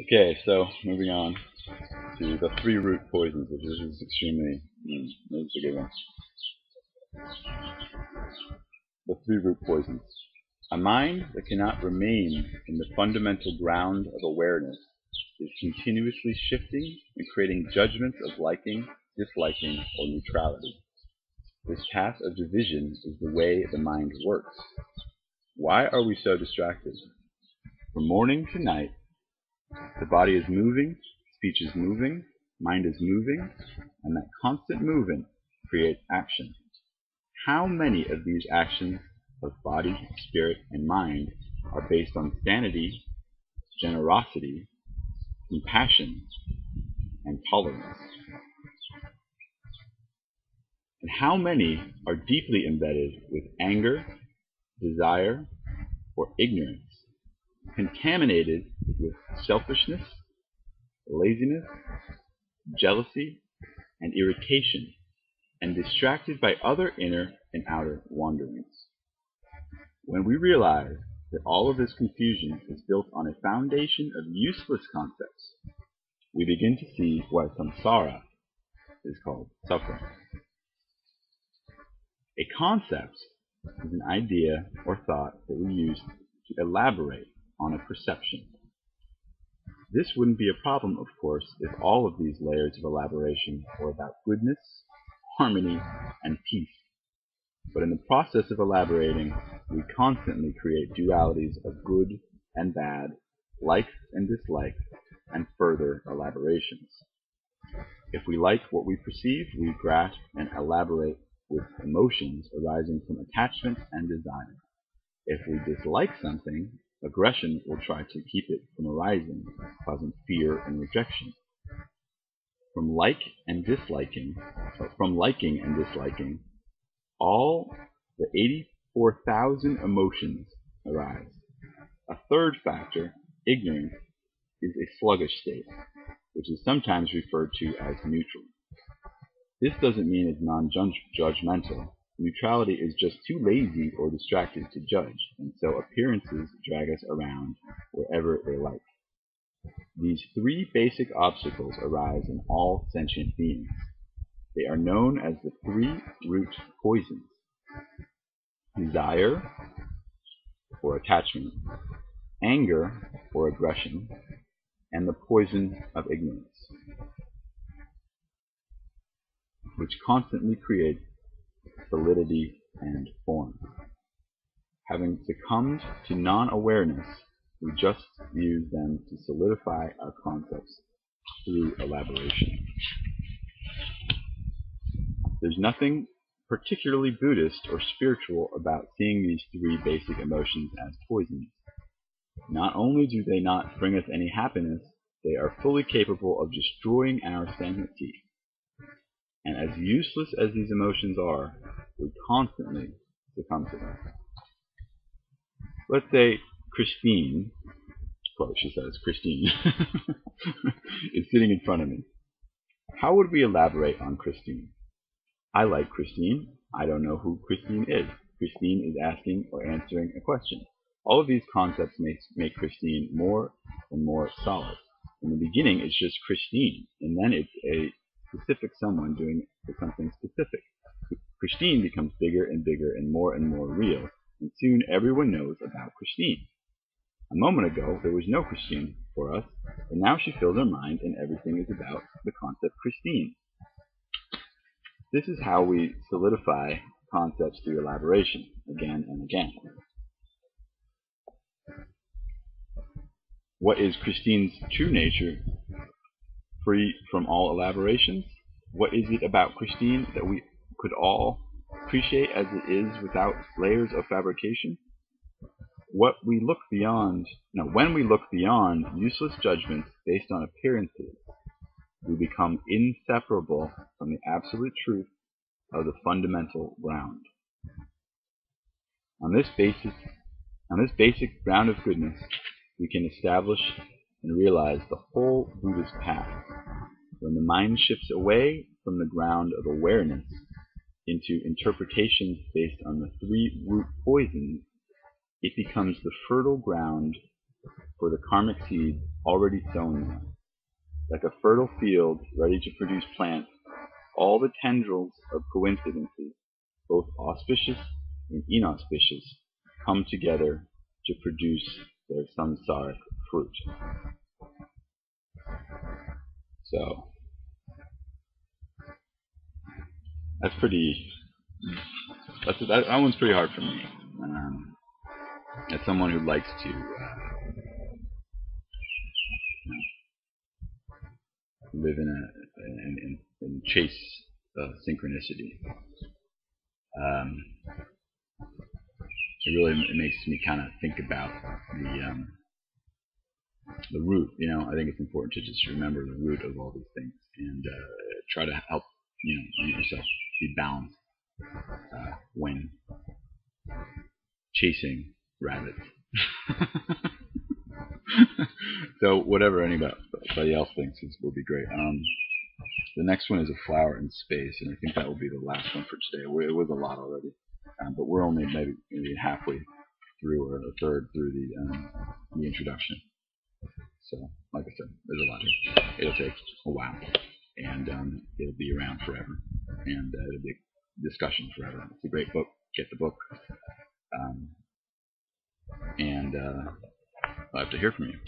Okay, so moving on to the three root poisons, which is extremely it's a good one. The three root poisons. A mind that cannot remain in the fundamental ground of awareness is continuously shifting and creating judgments of liking, disliking, or neutrality. This path of division is the way the mind works. Why are we so distracted? From morning to night, the body is moving, speech is moving, mind is moving, and that constant movement creates action. How many of these actions of body, spirit, and mind are based on sanity, generosity, compassion, and tolerance? And how many are deeply embedded with anger, desire, or ignorance, contaminated with selfishness, laziness, jealousy, and irritation, and distracted by other inner and outer wanderings? When we realize that all of this confusion is built on a foundation of useless concepts, we begin to see why samsara is called suffering. A concept is an idea or thought that we use to elaborate on a perception. This wouldn't be a problem, of course, if all of these layers of elaboration were about goodness, harmony, and peace. But in the process of elaborating, we constantly create dualities of good and bad, likes and dislikes, and further elaborations. If we like what we perceive, we grasp and elaborate with emotions arising from attachment and desire. If we dislike something, aggression will try to keep it from arising, causing fear and rejection. From liking and disliking, all the 84,000 emotions arise. A third factor, ignorance, is a sluggish state, which is sometimes referred to as neutral. This doesn't mean it's non-judgmental. Neutrality is just too lazy or distracted to judge, and so appearances drag us around wherever they like. These three basic obstacles arise in all sentient beings. They are known as the three root poisons: desire, or attachment, anger, or aggression, and the poison of ignorance, which constantly creates solidity and form. Having succumbed to non-awareness, we just use them to solidify our concepts through elaboration. There's nothing particularly Buddhist or spiritual about seeing these three basic emotions as poisons. Not only do they not bring us any happiness, they are fully capable of destroying our sanity. And as useless as these emotions are, we constantly succumb to them. Let's say Christine, well, she says Christine, is sitting in front of me. How would we elaborate on Christine? I like Christine. I don't know who Christine is. Christine is asking or answering a question. All of these concepts make Christine more and more solid. In the beginning, it's just Christine, and then it's a specific someone doing something specific. Christine becomes bigger and bigger and more real, and soon everyone knows about Christine. A moment ago, there was no Christine for us, and now she fills our mind and everything is about the concept Christine. This is how we solidify concepts through elaboration, again and again. What is Christine's true nature, free from all elaborations? What is it about Christine that we could all appreciate as it is without layers of fabrication? When we look beyond useless judgments based on appearances, we become inseparable from the absolute truth of the fundamental ground. On this basic ground of goodness, we can establish and realize the whole Buddhist path. When the mind shifts away from the ground of awareness into interpretations based on the three root poisons, it becomes the fertile ground for the karmic seeds already sown there. Like a fertile field ready to produce plants, all the tendrils of coincidences, both auspicious and inauspicious, come together to produce their samsaric fruit. So, that's pretty, that one's pretty hard for me. As someone who likes to live and chase synchronicity. It makes me kind of think about the root. I think it's important to just remember the root of all these things and try to help yourself be balanced when chasing rabbits. So whatever anybody else thinks will be great. The next one is a flower in space, and I think that will be the last one for today. It was a lot already, but we're only maybe halfway through or a third through the introduction. So, like I said, there's a lot here. It'll take a while, and it'll be around forever, and it'll be a discussion forever. It's a great book. Get the book, and I'll have to hear from you.